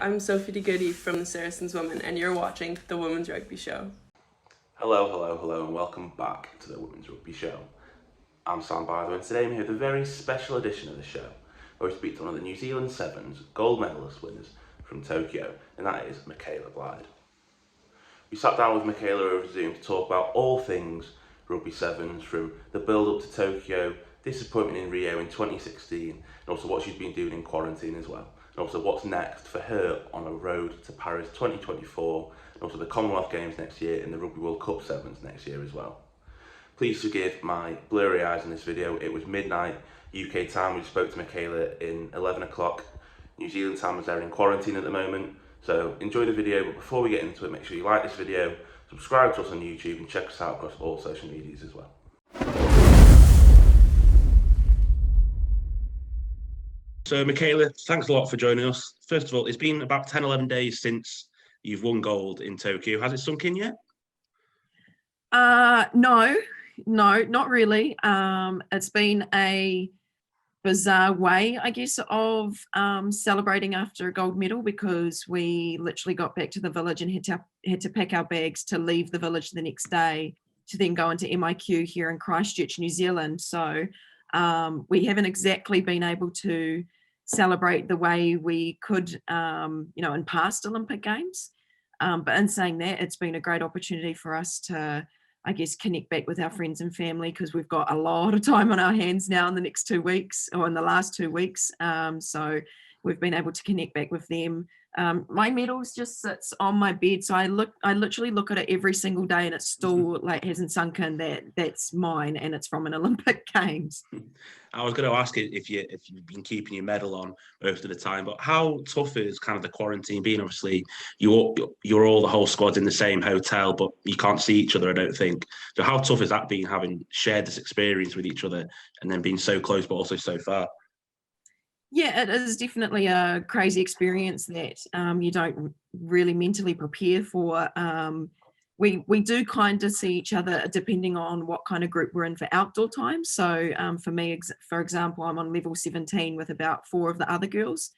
I'm Sophie de Goody from the Saracens Women, and you're watching the Women's Rugby Show. Hello, and welcome back to the Women's Rugby Show. I'm Sam Blythe, and today I'm here with a very special edition of the show, where we speak to one of the New Zealand Sevens gold medalist winners from Tokyo, and that is MICHAELA BLYDE. We sat down with MICHAELA over Zoom to talk about all things Rugby Sevens, from the build-up to Tokyo, disappointment in Rio in 2016, and also what she's been doing in quarantine as well. And also what's next for her on a road to Paris 2024, and also the Commonwealth Games next year and the Rugby World Cup Sevens next year as well. Please forgive my blurry eyes in this video. It was midnight UK time. We spoke to MICHAELA in 11 o'clock. New Zealand time as they're in quarantine at the moment. So enjoy the video, but before we get into it, make sure you like this video, subscribe to us on YouTube, and check us out across all social medias as well. So MICHAELA, thanks a lot for joining us. First of all, it's been about 10, 11 days since you've won gold in Tokyo. Has it sunk in yet? No, not really. It's been a bizarre way, I guess, of celebrating after a gold medal, because we literally got back to the village and had to pack our bags to leave the village the next day to then go into MIQ here in Christchurch, New Zealand. So we haven't exactly been able to celebrate the way we could, in past Olympic Games. But in saying that, it's been a great opportunity for us to, I guess, connect back with our friends and family, because we've got a lot of time on our hands now in the next 2 weeks, or in the last 2 weeks. So we've been able to connect back with them. My medals just sits on my bed, so I literally look at it every single day, and it's still hasn't sunk in that that's mine, and it's from an Olympic Games. I was going to ask if you've been keeping your medal on most of the time, but how tough is kind of the quarantine being? Obviously, you're all the whole squad's in the same hotel, but you can't see each other, I don't think. So how tough is that, being having shared this experience with each other and then being so close but also so far? Yeah, it is definitely a crazy experience that you don't really mentally prepare for. We do kind of see each other depending on what kind of group we're in for outdoor time. So for me, for example, I'm on level 17 with about 4 of the other girls.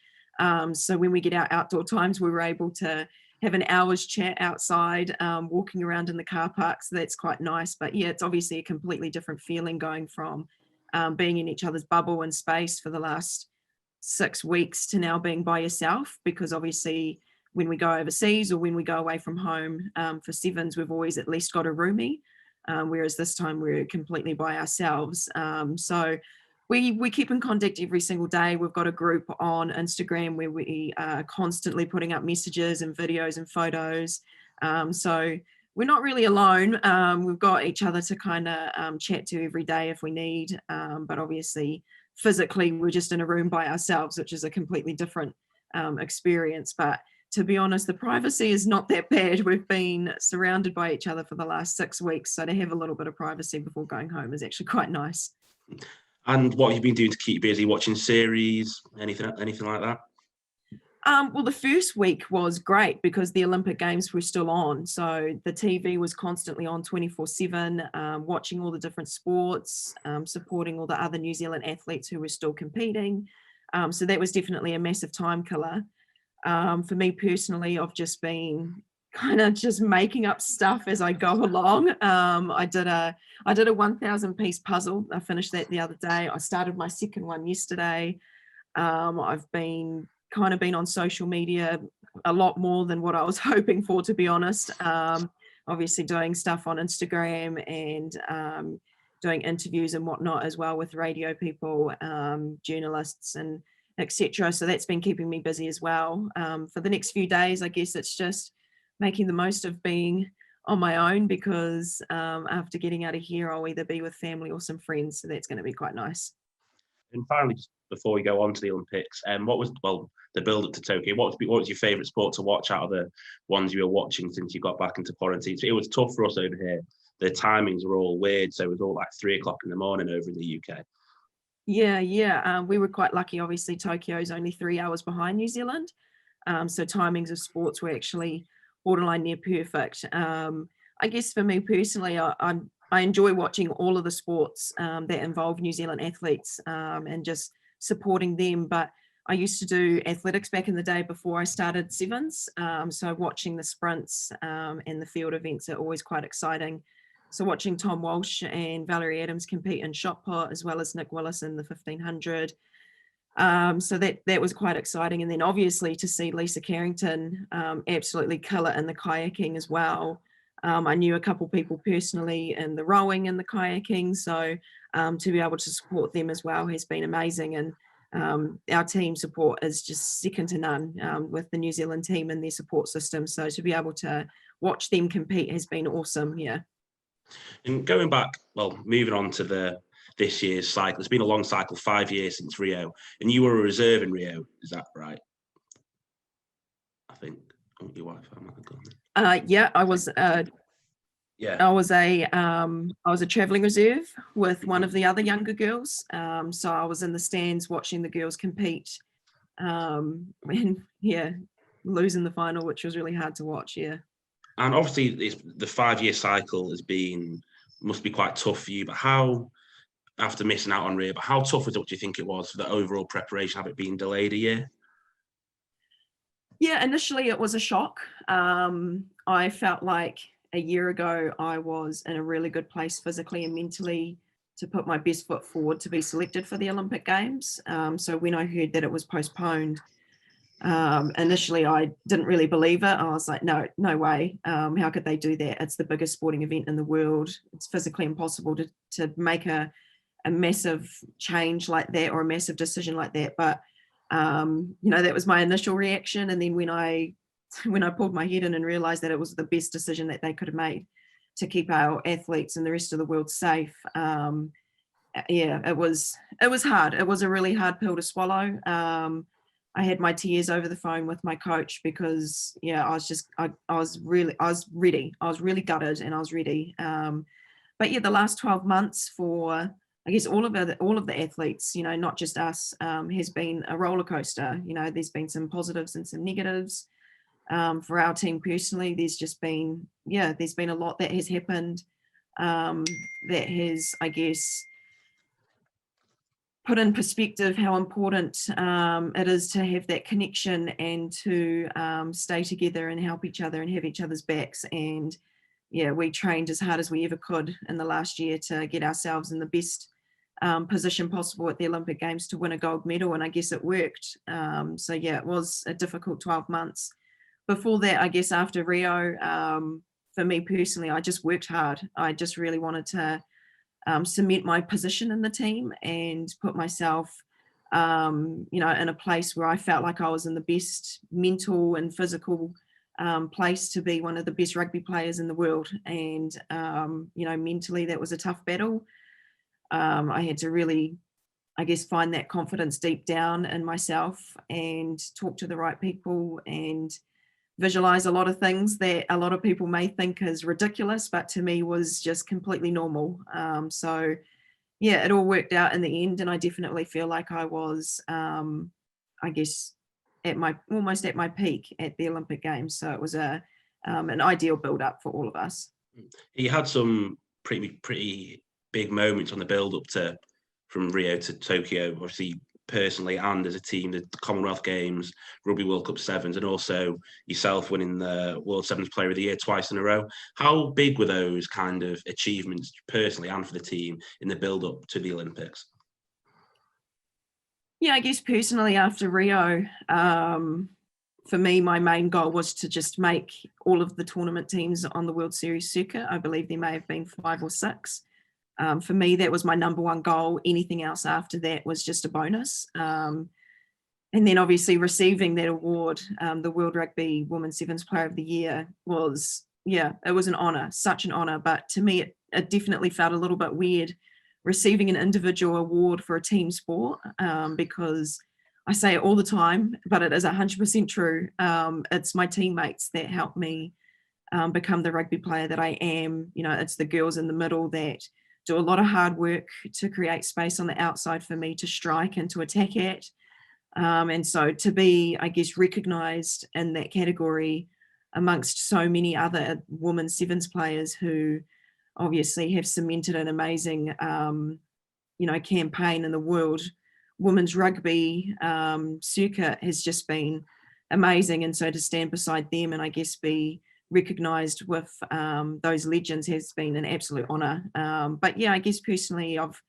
So when we get our outdoor times, we were able to have an hour's chat outside, walking around in the car park. So that's quite nice. But yeah, it's obviously a completely different feeling going from being in each other's bubble and space for the last 6 weeks to now being by yourself, because obviously when we go overseas or when we go away from home for sevens, we've always at least got a roomie, whereas this time we're completely by ourselves. So we keep in contact every single day. We've got a group on Instagram where we are constantly putting up messages and videos and photos. So we're not really alone. We've got each other to kind of chat to every day if we need, but obviously physically we're just in a room by ourselves, which is a completely different experience. But to be honest, the privacy is not that bad. We've been surrounded by each other for the last 6 weeks, so to have a little bit of privacy before going home is actually quite nice. And what have you been doing to keep busy? Watching series, anything like that? Well, the first week was great because the Olympic Games were still on. So the TV was constantly on 24/7, watching all the different sports, supporting all the other New Zealand athletes who were still competing. So that was definitely a massive time killer. For me personally, I've just been kind of just making up stuff as I go along. I did a 1,000 piece puzzle. I finished that the other day. I started my second one yesterday. I've been on social media a lot more than what I was hoping for, to be honest. Obviously doing stuff on Instagram and doing interviews and whatnot as well with radio people, journalists and etc. So that's been keeping me busy as well. For the next few days, I guess it's just making the most of being on my own, because after getting out of here, I'll either be with family or some friends. So that's going to be quite nice. And finally, just before we go on to the Olympics, what was the build-up to Tokyo? What was your favourite sport to watch out of the ones you were watching since you got back into quarantine? So it was tough for us over here. The timings were all weird, so it was all like 3 o'clock in the morning over in the UK. Yeah. We were quite lucky. Obviously, Tokyo is only 3 hours behind New Zealand, so timings of sports were actually borderline near perfect. I guess for me personally, I enjoy watching all of the sports that involve New Zealand athletes and just supporting them. But I used to do athletics back in the day before I started sevens. So watching the sprints and the field events are always quite exciting. So watching Tom Walsh and Valerie Adams compete in shot put, as well as Nick Willis in the 1500. So that was quite exciting. And then obviously to see Lisa Carrington absolutely kill it in the kayaking as well. I knew a couple people personally in the rowing and the kayaking. So to be able to support them as well has been amazing. And our team support is just second to none with the New Zealand team and their support system. So to be able to watch them compete has been awesome. Yeah. And going back, well, moving on to this year's cycle, it's been a long cycle, 5 years since Rio, and you were a reserve in Rio, is that right? I think. Oh, your wife, I might have gone. Yeah, I was. Yeah. I was a travelling reserve with one of the other younger girls. So I was in the stands watching the girls compete, and yeah, losing the final, which was really hard to watch. Yeah. And obviously, the 5-year cycle must be quite tough for you. But how, after missing out on Rio, but how tough do you think it was for the overall preparation of it being delayed a year? Yeah, initially it was a shock. I felt like a year ago I was in a really good place physically and mentally to put my best foot forward to be selected for the Olympic Games. So when I heard that it was postponed, initially I didn't really believe it. I was like, no way. How could they do that? It's the biggest sporting event in the world. It's physically impossible to make a massive change like that or a massive decision like that. But that was my initial reaction. And then when I pulled my head in and realized that it was the best decision that they could have made to keep our athletes and the rest of the world safe, it was hard. It was a really hard pill to swallow. I had my tears over the phone with my coach because I was really gutted and I was ready. But yeah, the last 12 months for, I guess, all of the athletes, not just us, has been a roller coaster. There's been some positives and some negatives. For our team personally, there's been a lot that has happened that has, I guess, put in perspective how important it is to have that connection and to stay together and help each other and have each other's backs. And yeah, we trained as hard as we ever could in the last year to get ourselves in the best position possible at the Olympic Games to win a gold medal, and I guess it worked. So yeah, it was a difficult 12 months. Before that, I guess after Rio, for me personally, I just worked hard. I just really wanted to cement my position in the team and put myself, in a place where I felt like I was in the best mental and physical place to be one of the best rugby players in the world. And, mentally that was a tough battle. I had to really, I guess, find that confidence deep down in myself and talk to the right people and visualize a lot of things that a lot of people may think is ridiculous, but to me was just completely normal. So yeah, it all worked out in the end. And I definitely feel like I was, I guess, almost at my peak at the Olympic Games. So it was an ideal build up for all of us. You had some pretty big moments on the build up from Rio to Tokyo, obviously personally and as a team, the Commonwealth Games, Rugby World Cup Sevens, and also yourself winning the World Sevens Player of the Year twice in a row. How big were those kind of achievements personally and for the team in the build up to the Olympics? Yeah, I guess personally after Rio, for me, my main goal was to just make all of the tournament teams on the World Series circuit. I believe there may have been 5 or 6. For me, that was my number one goal. Anything else after that was just a bonus. And then obviously receiving that award, the World Rugby Women's Sevens Player of the Year was, it was an honour, such an honour. But to me, it definitely felt a little bit weird receiving an individual award for a team sport, because I say it all the time, but it is 100% true. It's my teammates that helped me become the rugby player that I am. It's the girls in the middle that do a lot of hard work to create space on the outside for me to strike and to attack at. And so to be, I guess, recognised in that category amongst so many other women sevens players who obviously have cemented an amazing, campaign in the world women's rugby circuit has just been amazing. And so to stand beside them and I guess be recognised with those legends has been an absolute honour. But yeah, I guess personally I've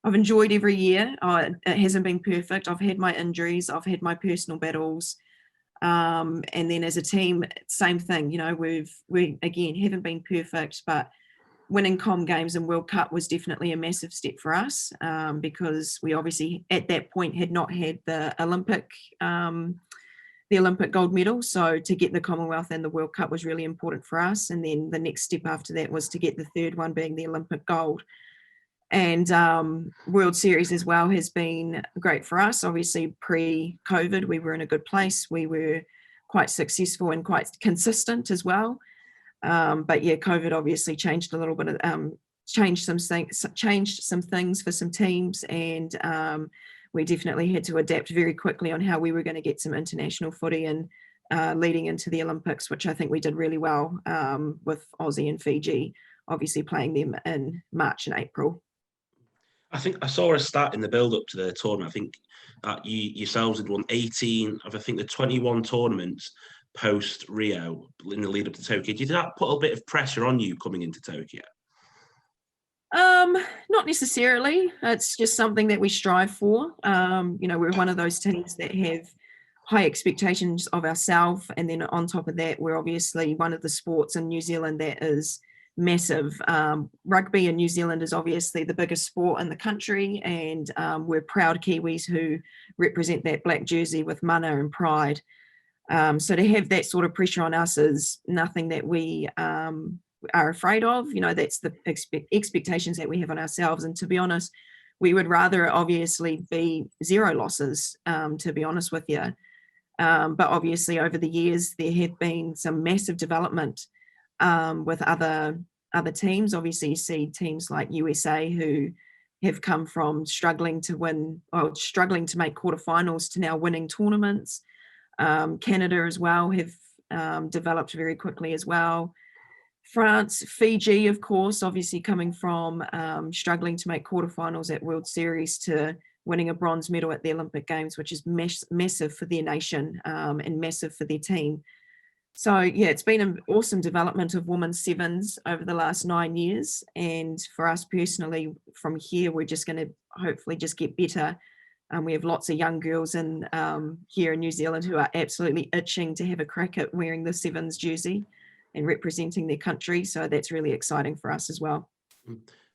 enjoyed every year. It hasn't been perfect. I've had my injuries, I've had my personal battles. And then as a team, same thing, you know, we again haven't been perfect, but winning Com Games and World Cup was definitely a massive step for us, because we obviously at that point had not had the Olympic gold medal. So to get the Commonwealth and the World Cup was really important for us. And then the next step after that was to get the third one being the Olympic gold. And World Series as well has been great for us. Obviously pre-COVID, we were in a good place. We were quite successful and quite consistent as well. But yeah, COVID obviously changed a little bit of, changed some things for some teams. And we definitely had to adapt very quickly on how we were going to get some international footy and leading into the Olympics, which I think we did really well with Aussie and Fiji, obviously playing them in March and April. I think I saw a stat in the build-up to the tournament. I think you yourselves had won 18 of, I think, the 21 tournaments post-Rio in the lead up to Tokyo. Did that put a bit of pressure on you coming into Tokyo? Not necessarily. It's just something that we strive for. You know, we're one of those teams that have high expectations of ourselves. And then on top of that, we're obviously one of the sports in New Zealand that is massive. Rugby in New Zealand is obviously the biggest sport in the country, and we're proud Kiwis who represent that black jersey with mana and pride. So to have that sort of pressure on us is nothing that we are afraid of. You know, that's the expectations that we have on ourselves. And to be honest, we would rather obviously be 0 losses, to be honest with you. But obviously over the years, there have been some massive development with other teams. Obviously you see teams like USA who have come from struggling to make quarterfinals to now winning tournaments. Canada as well have developed very quickly as well. France, Fiji, of course, obviously coming from struggling to make quarterfinals at World Series to winning a bronze medal at the Olympic Games, which is massive for their nation and massive for their team. So yeah, it's been an awesome development of women's sevens over the last 9 years. And for us personally, from here, we're just going to hopefully just get better. We have lots of young girls in here in New Zealand who are absolutely itching to have a crack at wearing the sevens jersey and representing their country. So that's really exciting for us as well.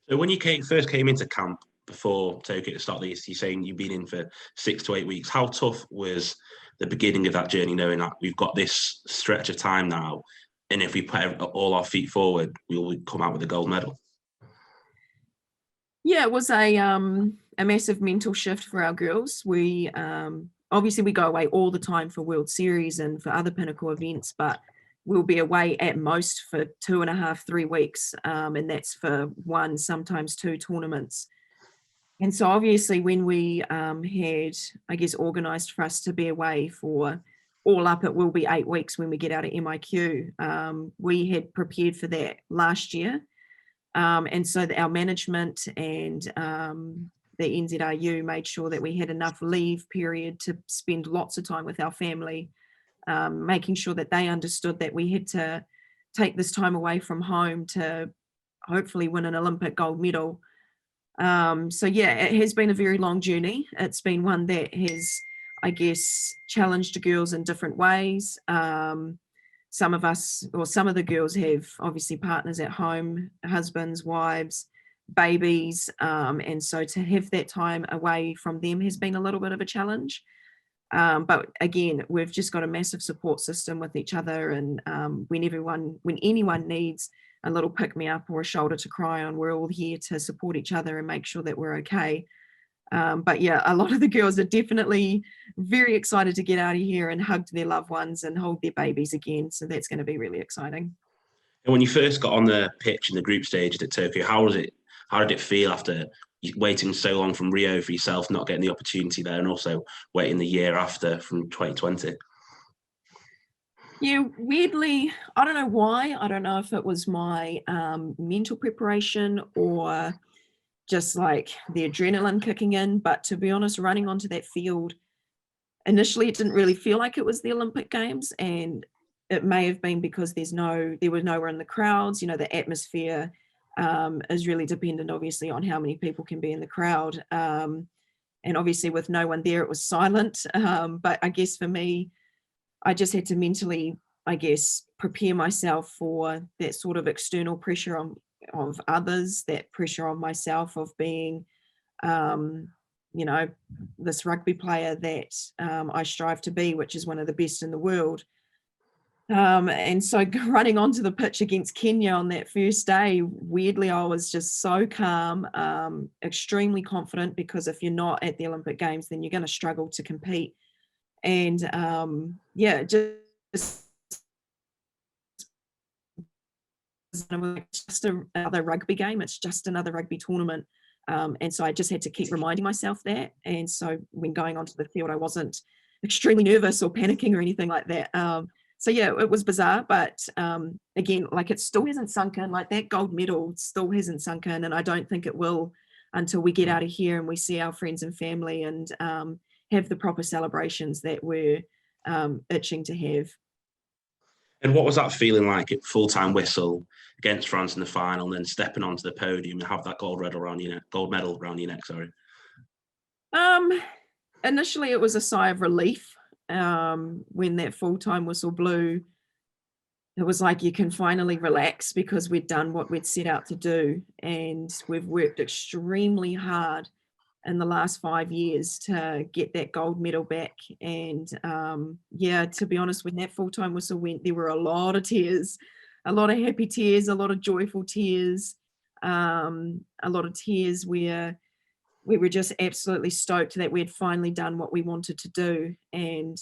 So when you first came into camp before Tokyo to start this, you're saying you've been in for 6 to 8 weeks. How tough was the beginning of that journey, knowing that we've got this stretch of time now, and if we put all our feet forward, we'll come out with a gold medal? Yeah, it was a massive mental shift for our girls. We obviously we go away all the time for World Series and for other pinnacle events, but we'll be away at most for 2.5, 3 weeks, and that's for 1, sometimes 2 tournaments. And so obviously when we had, I guess, organised for us to be away for all up, it will be 8 weeks when we get out of MIQ. We had prepared for that last year. And so our management and the NZRU made sure that we had enough leave period to spend lots of time with our family, making sure that they understood that we had to take this time away from home to hopefully win an Olympic gold medal. So yeah, it has been a very long journey. It's been one that has, I guess, challenged the girls in different ways. Some of the girls have obviously partners at home, husbands, wives, babies. And so to have that time away from them has been a little bit of a challenge. But again, we've just got a massive support system with each other. And when anyone needs a little pick-me-up or a shoulder to cry on, we're all here to support each other and make sure that we're okay. But yeah, a lot of the girls are definitely very excited to get out of here and hug their loved ones and hold their babies again. So that's going to be really exciting. And when you first got on the pitch in the group stage at Tokyo, how did it feel after waiting so long from Rio for yourself, not getting the opportunity there, and also waiting the year after from 2020? Yeah, weirdly, I don't know why. I don't know if it was my mental preparation or just like the adrenaline kicking in. But to be honest, running onto that field, initially it didn't really feel like it was the Olympic Games, and it may have been because there were nowhere in the crowds. You know, the atmosphere is really dependent, obviously, on how many people can be in the crowd. And obviously with no one there, it was silent. But I guess for me, I just had to mentally, I guess, prepare myself for that sort of external pressure of others, that pressure on myself of being, you know, this rugby player that I strive to be, which is one of the best in the world. And so running onto the pitch against Kenya on that first day, weirdly, I was just so calm, extremely confident, because if you're not at the Olympic Games, then you're going to struggle to compete. And yeah, just another rugby game. It's just another rugby tournament. And so I just had to keep reminding myself that. And so when going onto the field, I wasn't extremely nervous or panicking or anything like that. So yeah, it was bizarre, but again, like, it still hasn't sunk in. Like, that gold medal still hasn't sunk in, and I don't think it will until we get out of here and we see our friends and family and have the proper celebrations that we're itching to have. And what was that feeling like at full-time whistle against France in the final, and then stepping onto the podium and have that gold medal around your neck? Sorry. Initially, it was a sigh of relief when that full-time whistle blew. It was like you can finally relax, because we'd done what we'd set out to do, and we've worked extremely hard in the last 5 years to get that gold medal back. And yeah, to be honest, when that full-time whistle went, there were a lot of tears, a lot of happy tears, a lot of joyful tears, a lot of tears where we were just absolutely stoked that we had finally done what we wanted to do. And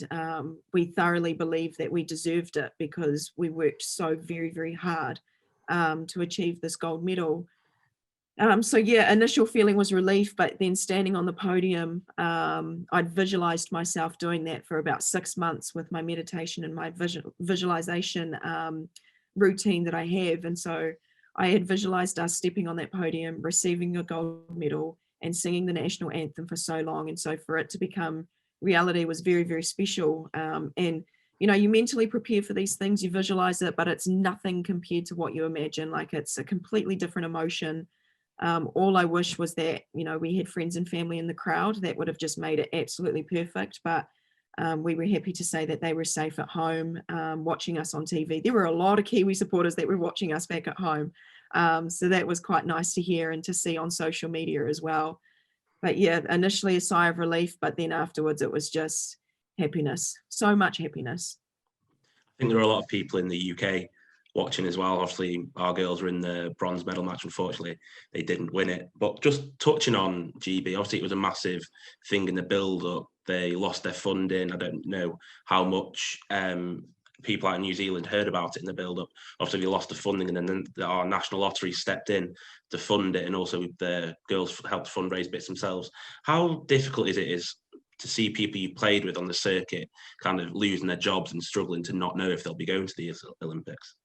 we thoroughly believe that we deserved it, because we worked so very, very hard to achieve this gold medal. So yeah, initial feeling was relief, but then standing on the podium, I'd visualized myself doing that for about 6 months with my meditation and my visualization routine that I have. And so I had visualized us stepping on that podium, receiving a gold medal, and singing the national anthem for so long. And so for it to become reality was very, very special. And, you know, you mentally prepare for these things, you visualize it, but it's nothing compared to what you imagine. Like, it's a completely different emotion. All I wish was that, you know, we had friends and family in the crowd. That would have just made it absolutely perfect. But we were happy to say that they were safe at home, watching us on TV. There were a lot of Kiwi supporters that were watching us back at home. So that was quite nice to hear and to see on social media as well. But yeah, initially a sigh of relief, but then afterwards it was just happiness, so much happiness. I think there are a lot of people in the UK watching as well. Obviously, our girls were in the bronze medal match. Unfortunately, they didn't win it. But just touching on GB, obviously it was a massive thing in the build-up. They lost their funding. I don't know how much people out in New Zealand heard about it in the build-up. Obviously, we lost the funding, and then our national lottery stepped in to fund it, and also the girls helped fundraise bits themselves. How difficult is it to see people you played with on the circuit kind of losing their jobs and struggling to not know if they'll be going to the Olympics?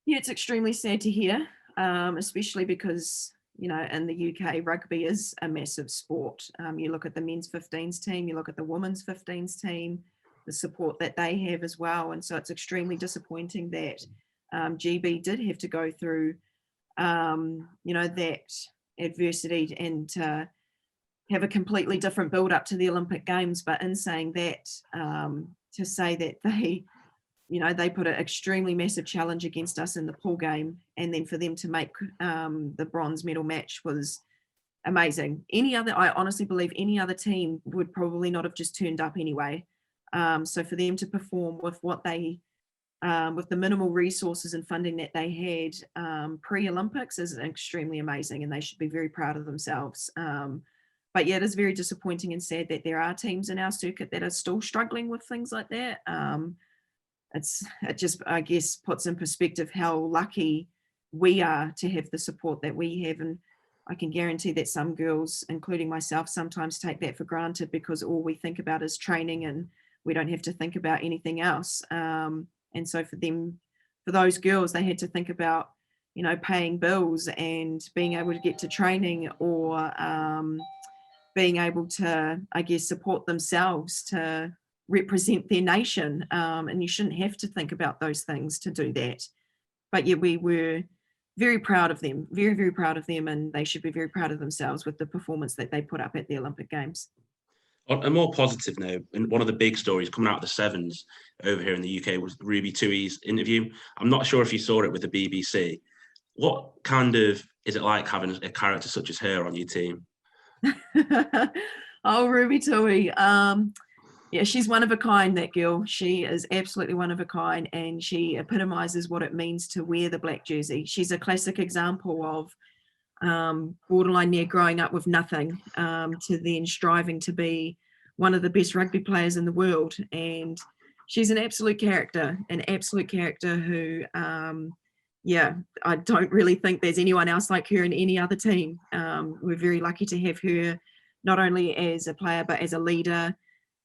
Yeah, it's extremely sad to hear, especially because, you know, in the UK, rugby is a massive sport. You look at the men's 15s team, you look at the women's 15s team, the support that they have as well. And so it's extremely disappointing that GB did have to go through, you know, that adversity and have a completely different build up to the Olympic Games. But in saying that, to say that they put an extremely massive challenge against us in the pool game, and then for them to make the bronze medal match was amazing. I honestly believe any other team would probably not have just turned up anyway. So for them to perform with what they, with the minimal resources and funding that they had pre-Olympics is extremely amazing, and they should be very proud of themselves. But yeah, it is very disappointing and sad that there are teams in our circuit that are still struggling with things like that. It just, I guess, puts in perspective how lucky we are to have the support that we have. And I can guarantee that some girls, including myself, sometimes take that for granted because all we think about is training and we don't have to think about anything else. And so for those girls, they had to think about, you know, paying bills and being able to get to training, or being able to, I guess, support themselves to represent their nation. And you shouldn't have to think about those things to do that. But yeah, we were very proud of them, very, very proud of them, and they should be very proud of themselves with the performance that they put up at the Olympic Games. On a more positive note, and one of the big stories coming out of the sevens over here in the UK was Ruby Tooie's interview. I'm not sure if you saw it with the BBC. What kind of is it like having a character such as her on your team? Oh, Ruby Tooie. Yeah, she's one of a kind, that girl. She is absolutely one of a kind, and she epitomizes what it means to wear the black jersey. She's a classic example of borderline near growing up with nothing, to then striving to be one of the best rugby players in the world. And she's an absolute character who, yeah, I don't really think there's anyone else like her in any other team. We're very lucky to have her, not only as a player, but as a leader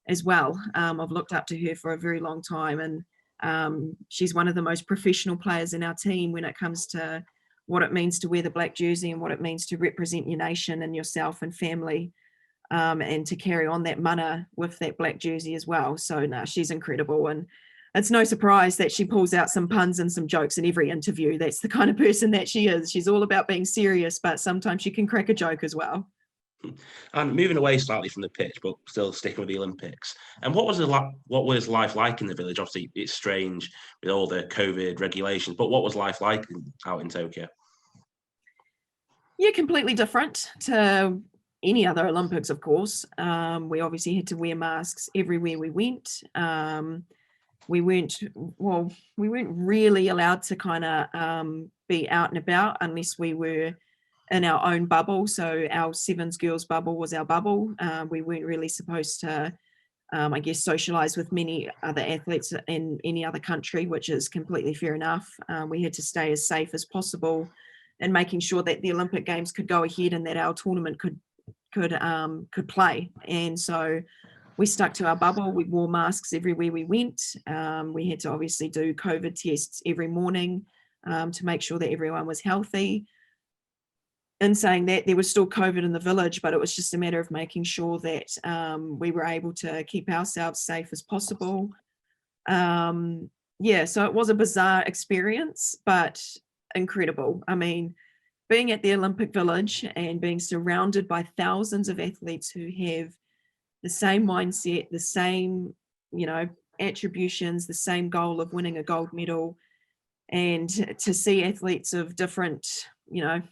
as well. I've looked up to her for a very long time, and she's one of the most professional players in our team when it comes to what it means to wear the black jersey and what it means to represent your nation and yourself and family, and to carry on that mana with that black jersey as well. So no, she's incredible, and it's no surprise that she pulls out some puns and some jokes in every interview. That's the kind of person that she is. She's all about being serious, but sometimes she can crack a joke as well. And moving away slightly from the pitch, but still sticking with the Olympics. And what was life like in the village? Obviously, it's strange with all the COVID regulations, but what was life like out in Tokyo? Yeah, completely different to any other Olympics, of course. We obviously had to wear masks everywhere we went. We weren't really allowed to kind of be out and about unless we were in our own bubble. So our sevens girls bubble was our bubble. We weren't really supposed to, I guess, socialize with many other athletes in any other country, which is completely fair enough. We had to stay as safe as possible and making sure that the Olympic Games could go ahead and that our tournament could play. And so we stuck to our bubble. We wore masks everywhere we went. We had to obviously do COVID tests every morning to make sure that everyone was healthy. In saying that, there was still COVID in the village, but it was just a matter of making sure that we were able to keep ourselves safe as possible. Yeah, so it was a bizarre experience, but incredible. I mean, being at the Olympic Village and being surrounded by thousands of athletes who have the same mindset, the same, you know, attributions, the same goal of winning a gold medal, and to see athletes of different, you know,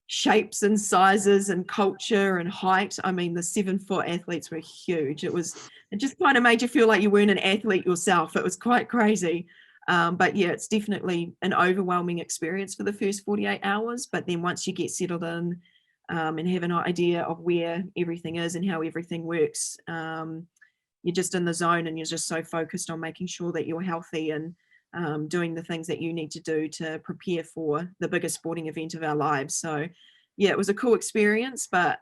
shapes and sizes and culture and height. I mean, the 7-foot athletes were huge. It just kind of made you feel like you weren't an athlete yourself. It was quite crazy. But yeah, it's definitely an overwhelming experience for the first 48 hours. But then once you get settled in and have an idea of where everything is and how everything works, you're just in the zone and you're just so focused on making sure that you're healthy and doing the things that you need to do to prepare for the biggest sporting event of our lives. So yeah, it was a cool experience, but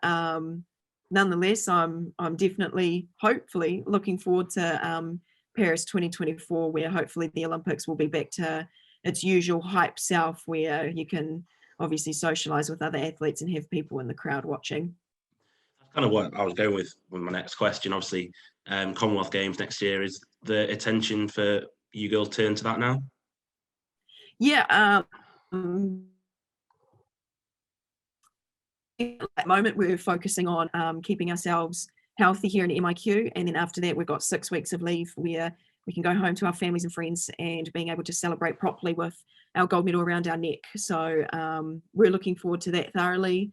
nonetheless, I'm definitely, hopefully looking forward to Paris 2024, where hopefully the Olympics will be back to its usual hype self, where you can obviously socialize with other athletes and have people in the crowd watching. That's kind of what I was going with my next question. Obviously, Commonwealth Games next year. Is the attention for you girls turn to that now? Yeah, at the moment we're focusing on keeping ourselves healthy here in MIQ, and then after that we've got 6 weeks of leave where we can go home to our families and friends and being able to celebrate properly with our gold medal around our neck. So we're looking forward to that thoroughly.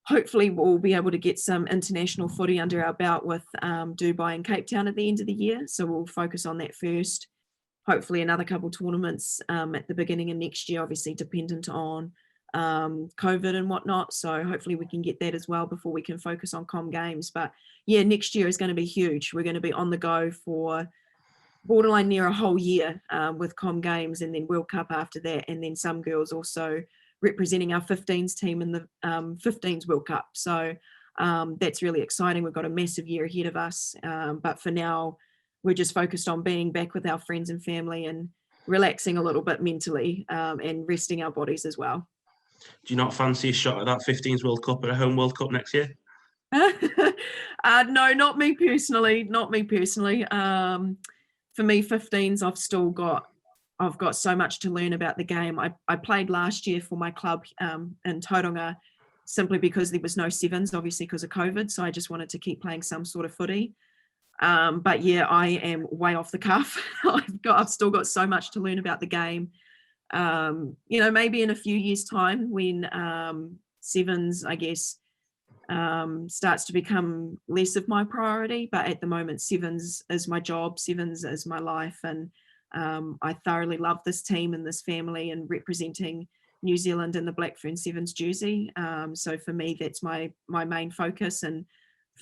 Hopefully we'll be able to get some international footy under our belt with Dubai and Cape Town at the end of the year, so we'll focus on that first. Hopefully another couple tournaments at the beginning of next year, obviously dependent on COVID and whatnot. So hopefully we can get that as well before we can focus on Com Games. But yeah, next year is going to be huge. We're going to be on the go for borderline near a whole year with Com Games and then World Cup after that. And then some girls also representing our 15s team in the 15s World Cup. So that's really exciting. We've got a massive year ahead of us. But for now, we're just focused on being back with our friends and family and relaxing a little bit mentally and resting our bodies as well. Do you not fancy a shot at that 15s World Cup at a home World Cup next year? No, not me personally. Not me personally. For me, 15s, I've got so much to learn about the game. I played last year for my club in Tauranga simply because there was no sevens, obviously because of COVID. So I just wanted to keep playing some sort of footy. But yeah, I am way off the cuff. I've still got so much to learn about the game. Maybe in a few years' time when sevens, I guess, starts to become less of my priority. But at the moment, sevens is my job, sevens is my life. And I thoroughly love this team and this family and representing New Zealand in the Black Ferns sevens jersey. So for me, that's my main focus, and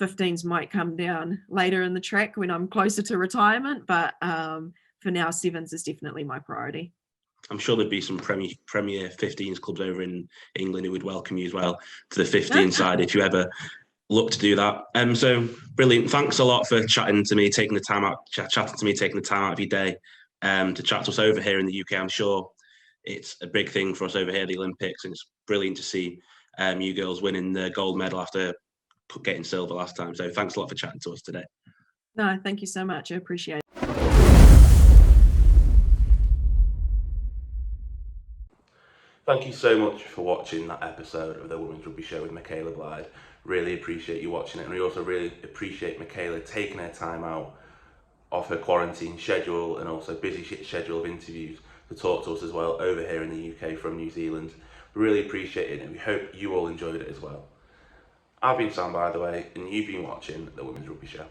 15s might come down later in the track when I'm closer to retirement. But for now, sevens is definitely my priority. I'm sure there'd be some Premier 15s clubs over in England who would welcome you as well to the 15 side if you ever look to do that. So brilliant. Thanks a lot for chatting to me, taking the time out of your day to chat to us over here in the UK. I'm sure it's a big thing for us over here, the Olympics, and it's brilliant to see you girls winning the gold medal after getting silver last time. So thanks a lot for chatting to us today. No, thank you so much. I appreciate it. Thank you so much for watching that episode of the Women's Rugby Show with MICHAELA Blyde. Really appreciate you watching it, and we also really appreciate MICHAELA taking her time out of her quarantine schedule and also busy schedule of interviews to talk to us as well over here in the UK from New Zealand. We really appreciate it, and we hope you all enjoyed it as well. I've been Sam, by the way, and you've been watching the Women's Rugby Show.